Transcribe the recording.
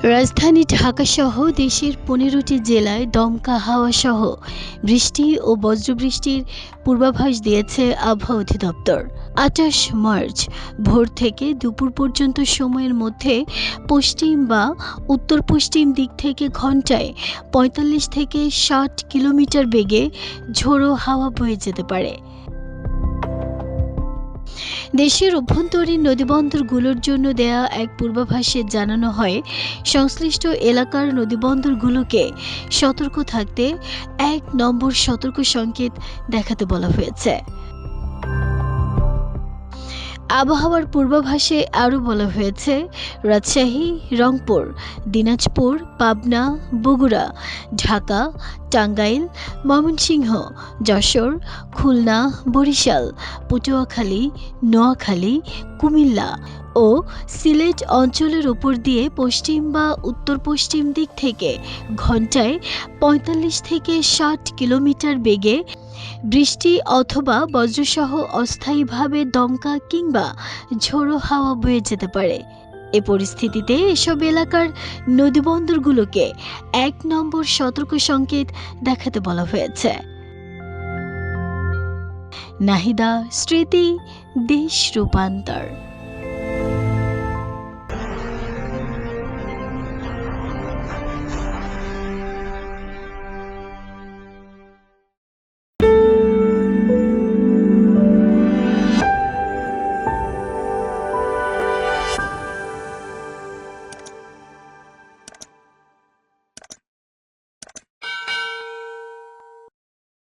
রাজধানী ঢাকাসহ দেশের ১৫টি জেলায় দমকা হাওয়াসহ বৃষ্টি ও বজ্রবৃষ্টির পূর্বাভাস দিয়েছে আবহাওয়া অধিদপ্তর। ২৮ মার্চ ভোর থেকে দুপুর পর্যন্ত সময়ের মধ্যে পশ্চিম বা উত্তর-পশ্চিম দিক থেকে ঘণ্টায় ৪৫ থেকে ৬০ কিলোমিটার বেগে ঝোড়ো হাওয়া বয়ে যেতে পারে। দেশের অভ্যন্তরীণ নদীবন্দরগুলোর জন্য দেয়া এক পূর্বাভাসে জানানো হয়, সংশ্লিষ্ট এলাকার নদীবন্দরগুলোকে সতর্ক থাকতে ১ নম্বর সতর্ক সংকেত দেখাতে বলা হয়েছে। আবহাওয়ার পূর্বাভাসে আরও বলা হয়েছে, রাজশাহী, রংপুর, দিনাজপুর, পাবনা, বগুড়া, ঢাকা, টাঙ্গাইল, ময়মনসিংহ, যশোর, খুলনা, বরিশাল, পটুয়াখালী, নোয়াখালী, কুমিল্লা ও সিলেট অঞ্চলের উপর দিয়ে পশ্চিম বা উত্তর-পশ্চিম দিক থেকে ঘণ্টায় ৪৫ থেকে ৬০ কিলোমিটার বেগে বৃষ্টি অথবা বজ্রসহ অস্থায়ীভাবে দমকা কিংবা ঝোড়ো হাওয়া বয়ে যেতে পারে। এ পরিস্থিতিতে এসব এলাকার নদীবন্দরগুলোকে ১ নম্বর সতর্ক সংকেত দেখাতে বলা হয়েছে। নাহিদা স্মৃতি, দেশ রূপান্তর।